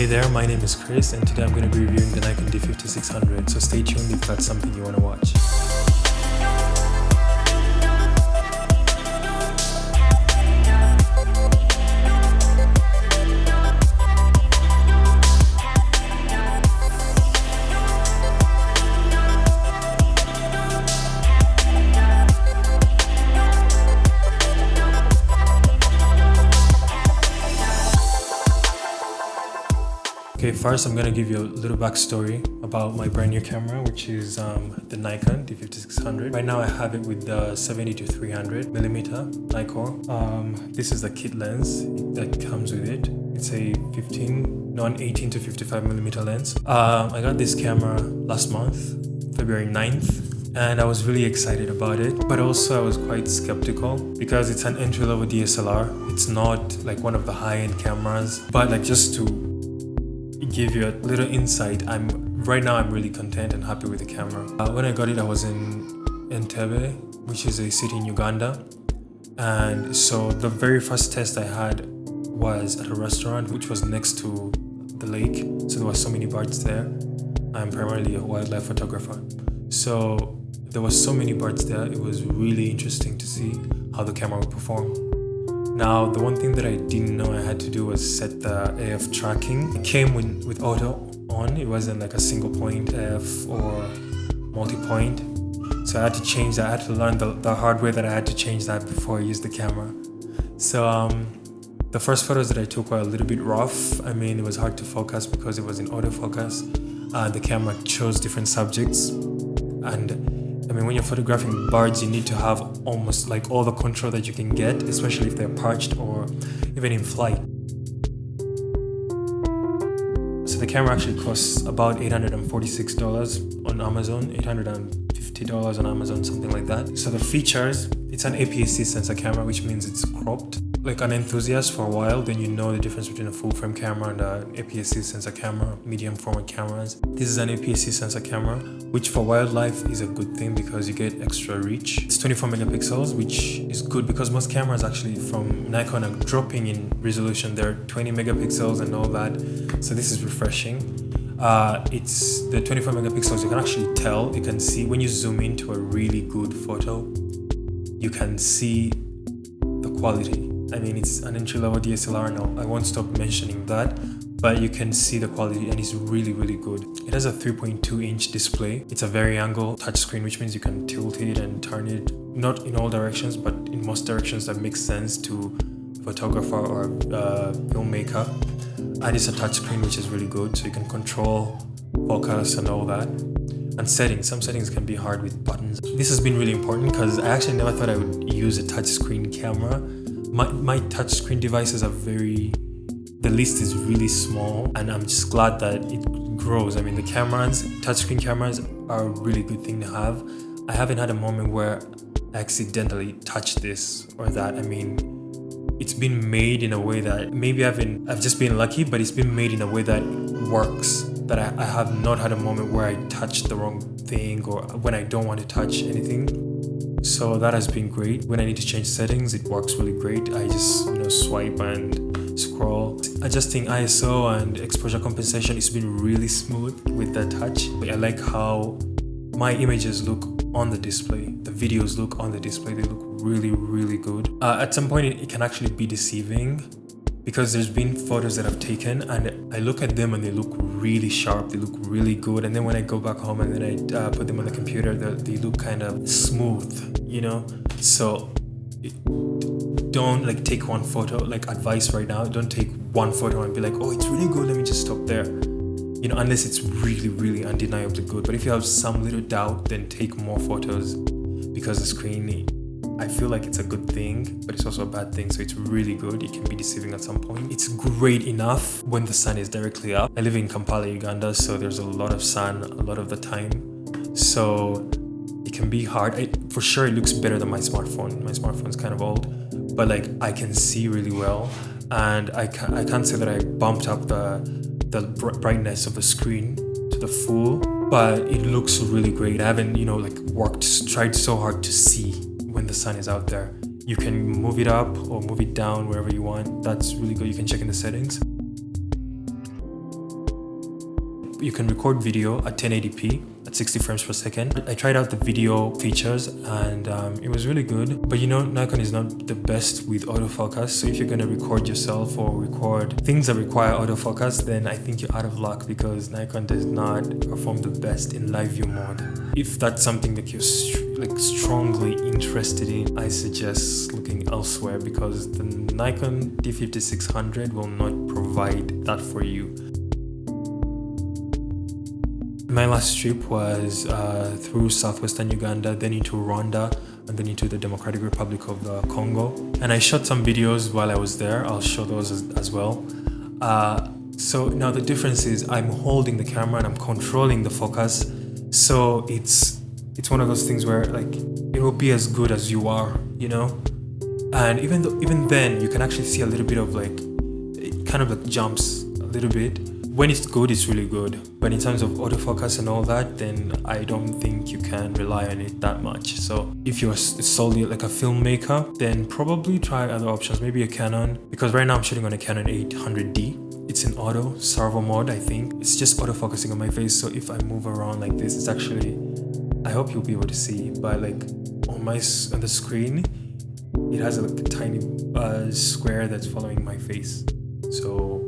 Hey there, my name is Chris and today I'm going to be reviewing the Nikon D5600, so stay tuned if that's something you want to watch. Okay, first I'm going to give you a little backstory about my brand new camera, which is the Nikon D5600. Right now I have it with the 70-300mm Nikon. This is the kit lens that comes with it. It's a 18-55mm lens. I got this camera last month, February 9th. And I was really excited about it, but also I was quite skeptical because it's an entry-level DSLR. It's not like one of the high-end cameras, but like just to give you a little insight, right now I'm really content and happy with the camera. When I got it, I was in Entebbe, which is a city in Uganda, and so the very first test I had was at a restaurant which was next to the lake, so there were so many birds there. I'm primarily a wildlife photographer, so there was so many birds there. It was really interesting to see how the camera would perform. Now, the one thing that I didn't know I had to do was set the AF tracking. It came with auto on. It wasn't like a single point AF or multi-point. So I had to change that. I had to learn the hard way that I had to change that before I used the camera. So the first photos that I took were a little bit rough. I mean, it was hard to focus because it was in autofocus. The camera chose different subjects. And I mean, when you're photographing birds, you need to have almost like all the control that you can get, especially if they're perched or even in flight. So the camera actually costs about $846 on Amazon, $850 on Amazon, something like that. So the features, it's an APS-C sensor camera, which means it's cropped. Like an enthusiast for a while, then you know the difference between a full frame camera and an APS-C sensor camera, medium format cameras. This is an APS-C sensor camera, which for wildlife is a good thing because you get extra reach. It's 24 megapixels, which is good because most cameras actually from Nikon are dropping in resolution. They're 20 megapixels and all that. So this is refreshing. It's the 24 megapixels, you can actually tell, you can see when you zoom into a really good photo, you can see the quality. I mean, it's an entry-level DSLR now. I won't stop mentioning that, but you can see the quality and it's really, really good. It has a 3.2-inch display. It's a variangle touchscreen, which means you can tilt it and turn it, not in all directions, but in most directions that makes sense to a photographer or a filmmaker. And it's a touchscreen, which is really good, so you can control focus and all that. And settings, some settings can be hard with buttons. This has been really important because I actually never thought I would use a touchscreen camera. My touchscreen devices are the list is really small, and I'm just glad that it grows. I mean, the touchscreen cameras are a really good thing to have. I haven't had a moment where I accidentally touched this or that. I mean, it's been made in a way that maybe I've just been lucky, but it's been made in a way that works. That I have not had a moment where I touched the wrong thing or when I don't want to touch anything. So that has been great. When I need to change settings, it works really great. I just swipe and scroll. Adjusting ISO and exposure compensation, it's been really smooth with the touch. I like how my images look on the display. The videos look on the display. They look really, really good. At some point, it can actually be deceiving because there's been photos that I've taken and I look at them and they look really sharp, they look really good, and then when I go back home and then I put them on the computer, they look kind of smooth, so don't like take one photo, like advice right now, don't take one photo and be like, oh, it's really good, let me just stop there, unless it's really, really undeniably good. But if you have some little doubt, then take more photos because the screen, I feel like it's a good thing, but it's also a bad thing. So it's really good. It can be deceiving at some point. It's great enough when the sun is directly up. I live in Kampala, Uganda, so there's a lot of sun a lot of the time. So it can be hard. For sure, it looks better than my smartphone. My smartphone's kind of old, but like I can see really well. And I can't say that I bumped up the brightness of the screen to the full, but it looks really great. I haven't, tried so hard to see when the sun is out there. You can move it up or move it down wherever you want. That's really good. You can check in the settings. you can record video at 1080p at 60 frames per second. I tried out the video features and it was really good. But you know, Nikon is not the best with autofocus. So if you're going to record yourself or record things that require autofocus, then I think you're out of luck because Nikon does not perform the best in live view mode. If that's something that you're strongly interested in, I suggest looking elsewhere because the Nikon D5600 will not provide that for you. My last trip was through southwestern Uganda, then into Rwanda, and then into the Democratic Republic of Congo. And I shot some videos while I was there. I'll show those as well. So now the difference is I'm holding the camera and I'm controlling the focus. So it's one of those things where like it will be as good as you are, you know. And even then you can actually see a little bit of like it kind of like jumps a little bit. When it's good, it's really good. But in terms of autofocus and all that, then I don't think you can rely on it that much. So if you're solely like a filmmaker, then probably try other options, maybe a Canon. Because right now I'm shooting on a Canon 800D. It's in auto, servo mode, I think. It's just autofocusing on my face. So if I move around like this, it's actually, I hope you'll be able to see, but like on the screen, it has like a tiny square that's following my face. So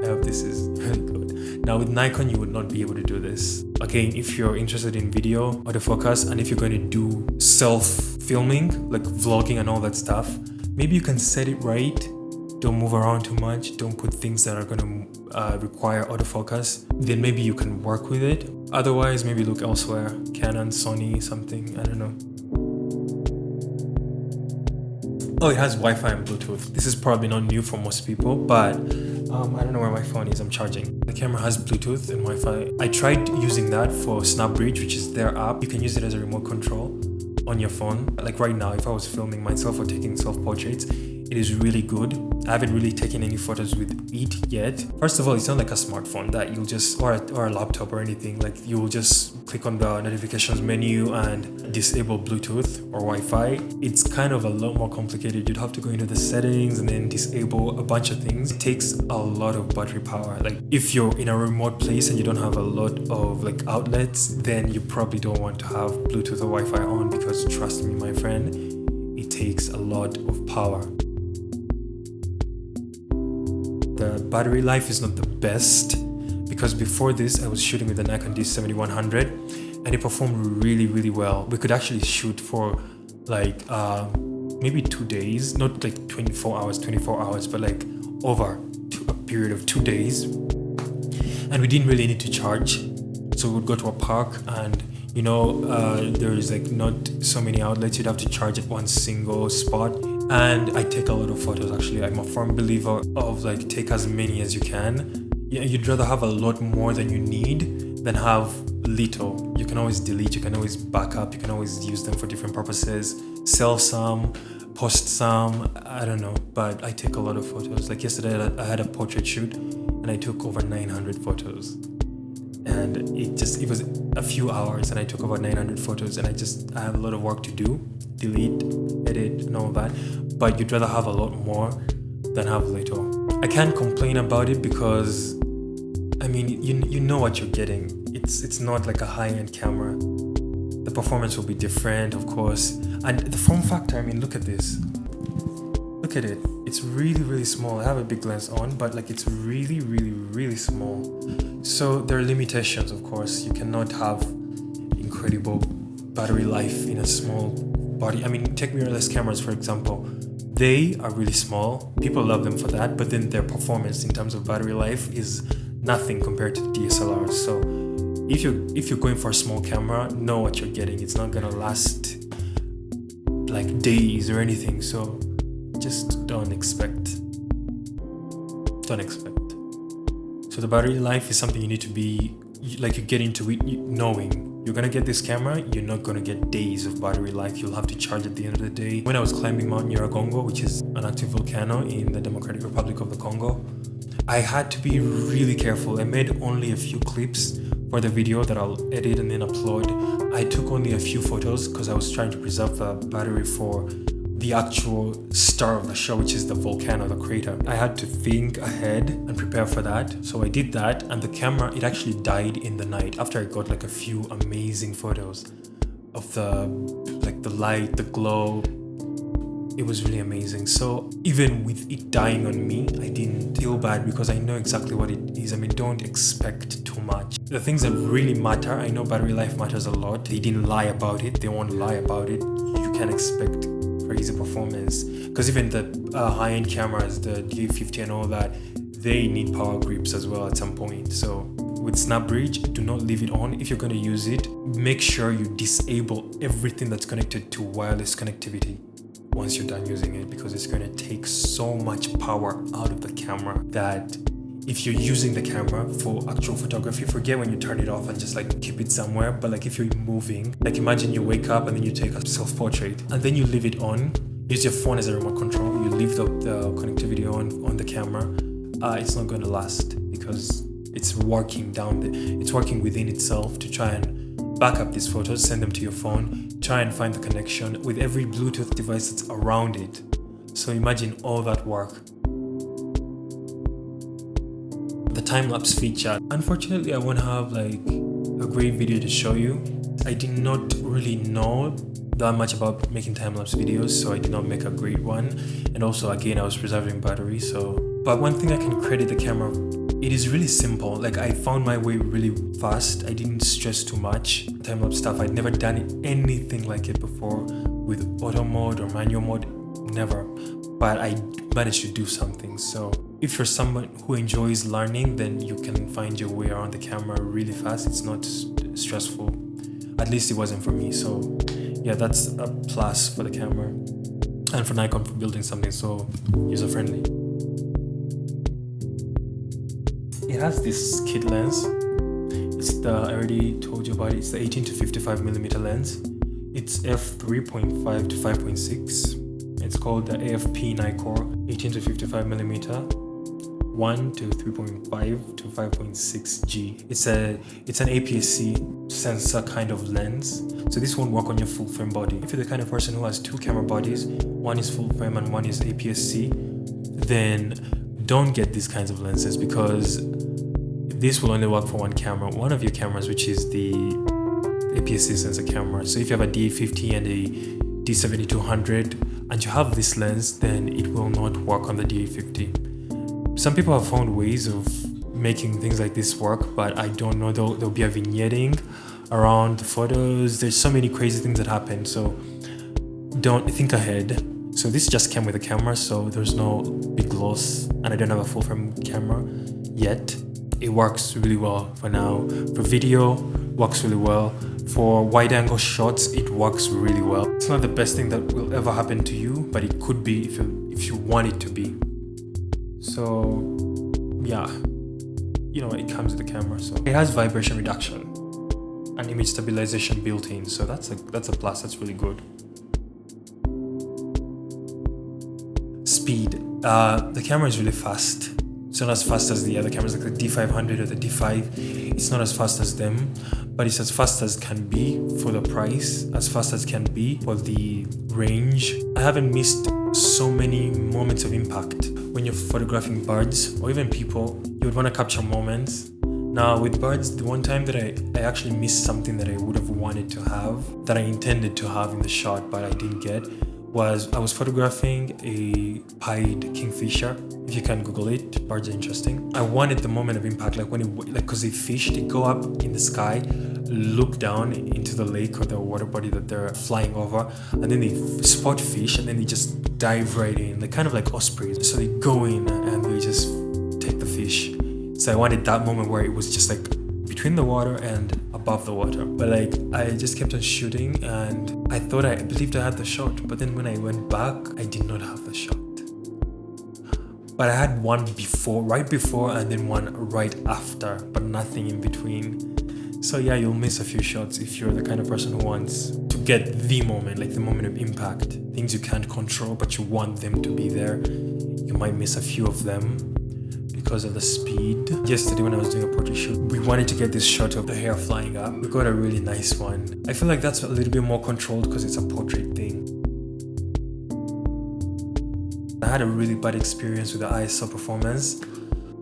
I hope this is really good. Now with Nikon, you would not be able to do this. Again, if you're interested in video, autofocus, and if you're going to do self-filming, like vlogging and all that stuff, maybe you can set it right. Don't move around too much. Don't put things that are going to require autofocus. Then maybe you can work with it. Otherwise, maybe look elsewhere. Canon, Sony, something, I don't know. Oh, it has Wi-Fi and Bluetooth. This is probably not new for most people, but I don't know where my phone is. I'm charging. The camera has Bluetooth and Wi-Fi. I tried using that for SnapBridge, which is their app. You can use it as a remote control on your phone. Like right now, if I was filming myself or taking self-portraits, it is really good. I haven't really taken any photos with it yet. First of all, it's not like a smartphone that you'll just, or a laptop or anything. Like you'll just click on the notifications menu and disable Bluetooth or Wi-Fi. It's kind of a lot more complicated. You'd have to go into the settings and then disable a bunch of things. It takes a lot of battery power. Like if you're in a remote place and you don't have a lot of like outlets, then you probably don't want to have Bluetooth or Wi-Fi on because trust me, my friend, it takes a lot of power. The battery life is not the best because before this I was shooting with the Nikon D7100 and it performed really, really well. We could actually shoot for like maybe 2 days, not like 24 hours, but like over a period of 2 days. And we didn't really need to charge. So we would go to a park and you know, there is like not so many outlets. You'd have to charge at one single spot. And I take a lot of photos actually. I'm a firm believer of like take as many as you can. Yeah, you'd rather have a lot more than you need than have little. You can always delete, you can always back up, you can always use them for different purposes. Sell some, post some, I don't know. But I take a lot of photos. Like yesterday I had a portrait shoot and I took over 900 photos. And it was a few hours and I took about 900 photos and I have a lot of work to do, delete, edit and all that, but you'd rather have a lot more than have little. I can't complain about it because I mean you know what you're getting. It's not like a high-end camera. The performance will be different, of course, and the form factor, I mean look at this. Look at it. It's really, really small. I have a big lens on, but like it's really, really, really small. So there are limitations, of course. You cannot have incredible battery life in a small body. I mean, take mirrorless cameras, for example. They are really small. People love them for that, but then their performance in terms of battery life is nothing compared to DSLRs. So if you're going for a small camera, know what you're getting. It's not gonna last like days or anything. So just don't expect. So the battery life is something you need to be, like you get into it knowing you're gonna get this camera, you're not gonna get days of battery life. You'll have to charge at the end of the day. When I was climbing Mount Nyiragongo, which is an active volcano in the Democratic Republic of the Congo, I had to be really careful. I made only a few clips for the video that I'll edit and then upload. I took only a few photos because I was trying to preserve the battery for the actual star of the show, which is the volcano, the crater. I had to think ahead and prepare for that. So I did that, and the camera, it actually died in the night after I got like a few amazing photos of the light, the glow. It was really amazing. So even with it dying on me, I didn't feel bad because I know exactly what it is. I mean, don't expect too much. The things that really matter, I know battery life matters a lot. They didn't lie about it. They won't lie about it. You can expect crazy performance, because even the high-end cameras, the D50 and all that, they need power grips as well at some point. So with SnapBridge, do not leave it on. If you're going to use it, make sure you disable everything that's connected to wireless connectivity once you're done using it, because it's going to take so much power out of the camera that if you're using the camera for actual photography, forget when you turn it off and just like keep it somewhere. But like if you're moving, like imagine you wake up and then you take a self-portrait and then you leave it on, use your phone as a remote control, you leave the connectivity on the camera, it's not going to last, because it's working it's working within itself to try and back up these photos, send them to your phone, try and find the connection with every Bluetooth device that's around it. So imagine all that work. The time-lapse feature. Unfortunately, I won't have like a great video to show you. I did not really know that much about making time-lapse videos, so I did not make a great one. And also, again, I was preserving battery. But one thing I can credit the camera, it is really simple. Like I found my way really fast. I didn't stress too much. Time-lapse stuff, I'd never done anything like it before with auto mode or manual mode, never. But I managed to do something. So if you're someone who enjoys learning, then you can find your way around the camera really fast. It's not stressful. At least it wasn't for me. So yeah, that's a plus for the camera and for Nikon for building something so user-friendly. It has this kit lens. It's I already told you about it. It's the 18 to 55mm lens. It's f3.5 to 5.6. It's called the AFP Nikon 18 to 55mm, 1 to 3.5 to 5.6 G. It's an APS-C sensor kind of lens. So this won't work on your full frame body. If you're the kind of person who has two camera bodies, one is full frame and one is APS-C, then don't get these kinds of lenses, because this will only work for one camera, one of your cameras, which is the APS-C sensor camera. So if you have a D50 and a D7200 and you have this lens, then it will not work on the D50. Some people have found ways of making things like this work, but I don't know. There'll be a vignetting around the photos. There's so many crazy things that happen, so don't think ahead. So this just came with a camera, so there's no big loss, and I don't have a full frame camera yet. It works really well for now. For video, works really well. For wide angle shots, it works really well. It's not the best thing that will ever happen to you, but it could be if you want it to be. So yeah, you know, it comes with the camera. So it has vibration reduction and image stabilization built in. So that's a plus. That's really good. Speed. The camera is really fast. It's not as fast as the other cameras, like the D500 or the D5. It's not as fast as them, but it's as fast as can be for the price, as fast as can be for the range. I haven't missed so many moments of impact. When you're photographing birds or even people, you would want to capture moments. Now with birds, the one time that I actually missed something that I would have wanted to have, that I intended to have in the shot but I didn't get, was I was photographing a pied kingfisher. If you can Google it, birds are interesting. I wanted the moment of impact, like when because they fish, they go up in the sky, look down into the lake or the water body that they're flying over, and then they spot fish and then they just dive right in. They're kind of like ospreys. So they go in and they just take the fish. So I wanted that moment where it was just like between the water and above the water. But like I just kept on shooting and I believed I had the shot, but then when I went back, I did not have the shot. But I had one right before and then one right after, but nothing in between. So yeah, you'll miss a few shots if you're the kind of person who wants to get the moment, like the moment of impact. Things you can't control, but you want them to be there. You might miss a few of them because of the speed. Yesterday when I was doing a portrait shoot, we wanted to get this shot of the hair flying up. We got a really nice one. I feel like that's a little bit more controlled because it's a portrait thing. I had a really bad experience with the ISO performance.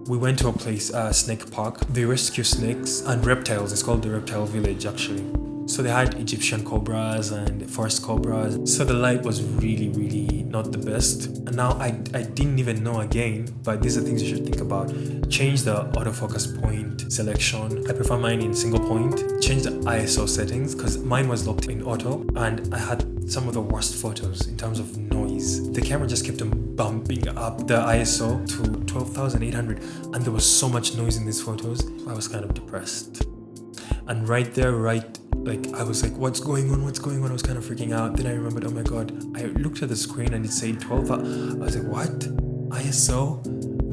We went to a place, snake park. They rescue snakes and reptiles. It's called the Reptile Village, actually. So they had Egyptian cobras and forest cobras. So the light was really not the best. And now I didn't even know again, but these are things you should think about. Change the autofocus point selection. I prefer mine in single point. Change the ISO settings because mine was locked in auto and I had some of the worst photos in terms of noise. The camera just kept on bumping up the ISO to 12,800 and there was so much noise in these photos. I was kind of depressed. And right there, I was like, what's going on? I was kind of freaking out. Then I remembered, oh my god, I looked at the screen and it said 12. I was like, what? ISO?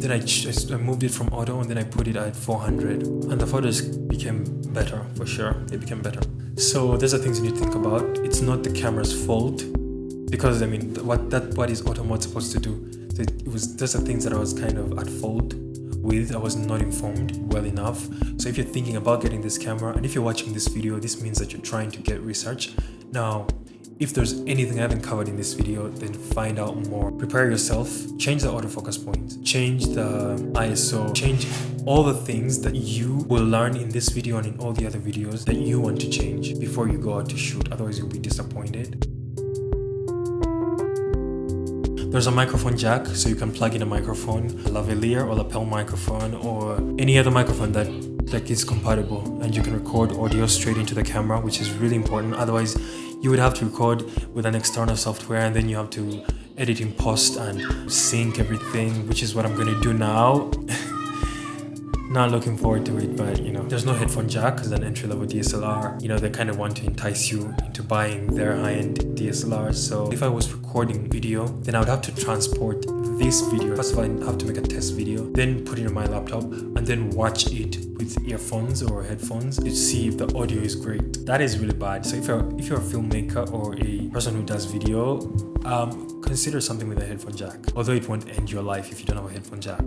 Then I moved it from auto and then I put it at 400. And the photos became better, for sure. They became better. So there's the things you need to think about. It's not the camera's fault. Because, I mean, what is auto mode supposed to do? There's the things that I was kind of at fault with. I was not informed well enough. So if you're thinking about getting this camera and if you're watching this video, this means that you're trying to get research. Now, if there's anything I haven't covered in this video, then find out more. Prepare yourself, change the autofocus points, change the ISO, change all the things that you will learn in this video and in all the other videos that you want to change before you go out to shoot. Otherwise you'll be disappointed. There's a microphone jack, so you can plug in a microphone, a lavalier or lapel microphone or any other microphone that is compatible, and you can record audio straight into the camera, which is really important. Otherwise, you would have to record with an external software and then you have to edit in post and sync everything, which is what I'm going to do now. Not looking forward to it, but there's no headphone jack because an entry-level DSLR, they kind of want to entice you into buying their high-end DSLRs. So if I was recording video, then I would have to transport this video. First of all, I have to make a test video, then put it on my laptop and then watch it with earphones or headphones to see if the audio is great. That is really bad. So if you're a filmmaker or a person who does video, consider something with a headphone jack. Although it won't end your life if you don't have a headphone jack.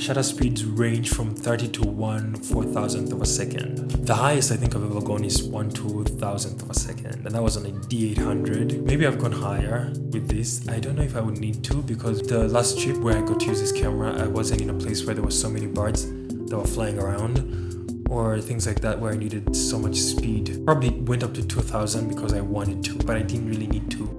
Shutter speeds range from 30 to 1/4000th of a second. The highest I think I've ever gone is 1/2000th of a second, and that was on a D800. Maybe I've gone higher with this. I don't know if I would need to, because the last trip where I got to use this camera, I wasn't in a place where there were so many birds that were flying around or things like that where I needed so much speed. Probably went up to 2000 because I wanted to, but I didn't really need to.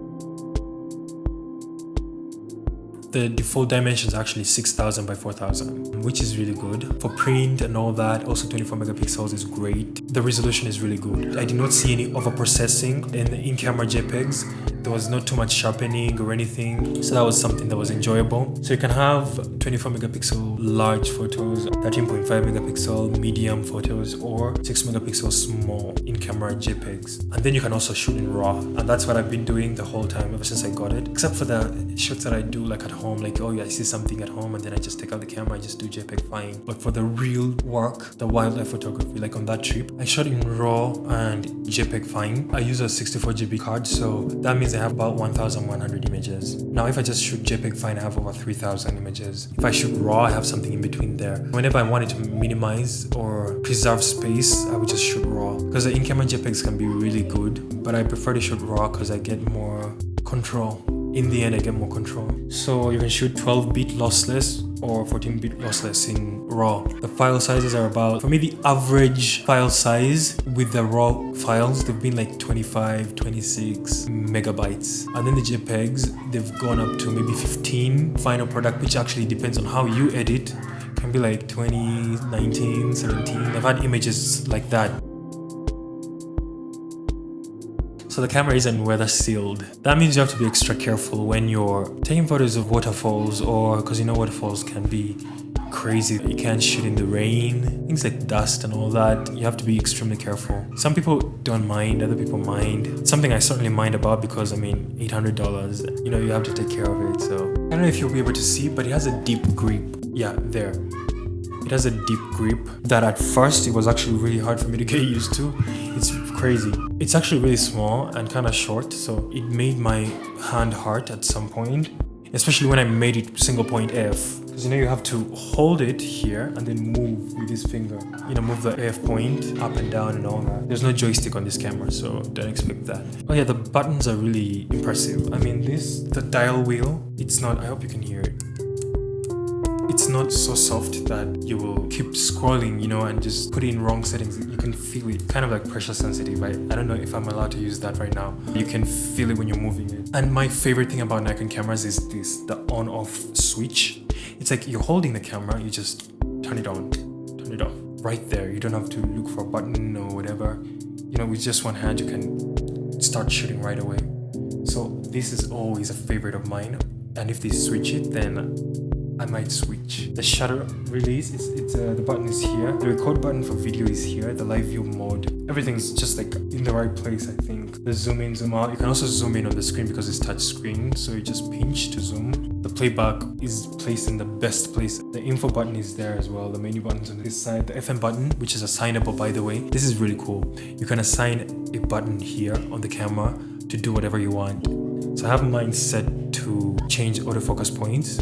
The default dimensions are actually 6000 by 4000, which is really good. For print and all that, also 24 megapixels is great. The resolution is really good. I did not see any overprocessing in the in-camera JPEGs. There was not too much sharpening or anything, so that was something that was enjoyable. So you can have 24 megapixel large photos, 13.5 megapixel medium photos, or 6 megapixel small in-camera JPEGs. And then you can also shoot in RAW, and that's what I've been doing the whole time ever since I got it. Except for the shots that I do like at home, like I see something at home and then I just take out the camera, I just do JPEG fine. But for the real work, the wildlife photography, like on that trip, I shot in RAW and JPEG fine. I use a 64 GB card, so that means I have about 1100 images. Now if I just shoot JPEG fine, I have over 3000 images. If I shoot RAW, I have something in between there. Whenever I wanted to minimize or preserve space, I would just shoot RAW, because the in-camera JPEGs can be really good, but I prefer to shoot RAW because I get more control. In the end, I get more control. So you can shoot 12-bit lossless or 14-bit lossless in RAW. The file sizes are about, for me, the average file size with the RAW files, they've been like 25, 26 megabytes. And then the JPEGs, they've gone up to maybe 15. Final product, which actually depends on how you edit, can be like 20, 19, 17. I've had images like that. So the camera isn't weather sealed. That means you have to be extra careful when you're taking photos of waterfalls, or because waterfalls can be crazy. You can't shoot in the rain, things like dust and all that. You have to be extremely careful. Some people don't mind, other people mind. It's something I certainly mind about because $800, you have to take care of it. So I don't know if you'll be able to see, but it has a deep grip. Yeah, there. It has a deep grip that at first it was actually really hard for me to get used to. It's crazy. It's actually really small and kind of short, so it made my hand hurt at some point, especially when I made it single point F, because Because you have to hold it here and then move with this finger. Move the AF point up and down and all that. There's no joystick on this camera, so don't expect that. Oh yeah, the buttons are really impressive. I mean, the dial wheel, it's not, I hope you can hear it. It's not so soft that you will keep scrolling, and just put it in wrong settings. You can feel it, kind of like pressure sensitive. I don't know if I'm allowed to use that right now. You can feel it when you're moving it. And my favorite thing about Nikon cameras is the on-off switch. It's like you're holding the camera, you just turn it on, turn it off. Right there, you don't have to look for a button or whatever. With just one hand, you can start shooting right away. So this is always a favorite of mine. And if they switch it, then I might switch. The shutter release, the button is here. The record button for video is here. The live view mode, everything's just like in the right place, I think. The zoom in, zoom out. You can also zoom in on the screen because it's touch screen, so you just pinch to zoom. The playback is placed in the best place. The info button is there as well. The menu button's on this side. The FM button, which is assignable, by the way. This is really cool. You can assign a button here on the camera to do whatever you want. So I have mine set to change autofocus points.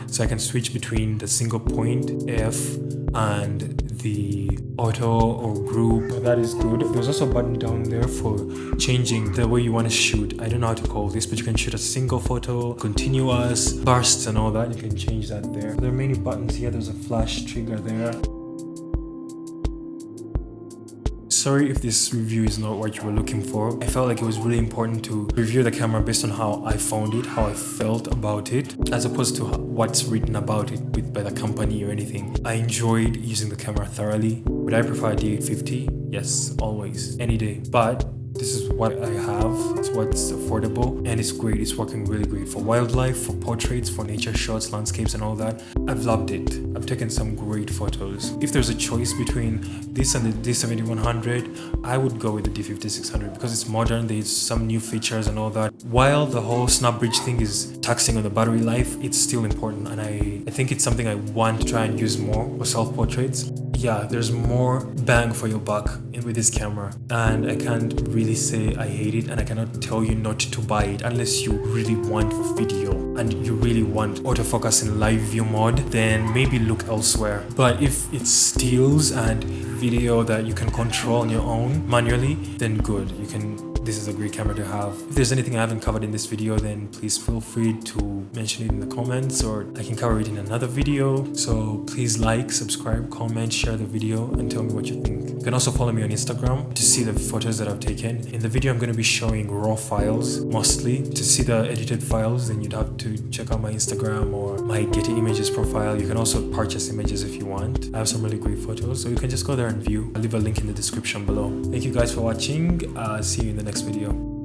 So I can switch between the single point F and the auto or group. That is good. There's also a button down there for changing the way you want to shoot. I don't know how to call this, but you can shoot a single photo, continuous, bursts and all that. You can change that there. There are many buttons here. There's a flash trigger there. Sorry if this review is not what you were looking for. I felt like it was really important to review the camera based on how I found it, how I felt about it, as opposed to what's written about it by the company or anything. I enjoyed using the camera thoroughly. Would I prefer a D850? Yes, always, any day. But this is what I have. It's what's affordable and it's great. It's working really great for wildlife, for portraits, for nature shots, landscapes and all that. I've loved it. I've taken some great photos. If there's a choice between this and the D7100, I would go with the D5600 because it's modern. There's some new features and all that. While the whole snap bridge thing is taxing on the battery life, it's still important, and I think it's something I want to try and use more for self-portraits. Yeah, there's more bang for your buck with this camera, and I can't really say I hate it, and I cannot tell you not to buy it unless you really want video and you really want autofocus in live view mode. Then maybe look elsewhere. But if it's stills and video that you can control on your own manually, then good. This is a great camera to have. If there's anything I haven't covered in this video, then please feel free to mention it in the comments, or I can cover it in another video. So please like, subscribe, comment, share the video, and tell me what you think. You can also follow me on Instagram to see the photos that I've taken. In the video, I'm going to be showing raw files mostly. To see the edited files, then you'd have to check out my Instagram or my Getty Images profile. You can also purchase images if you want. I have some really great photos, so you can just go there and view. I'll leave a link in the description below. Thank you guys for watching. See you in the next video.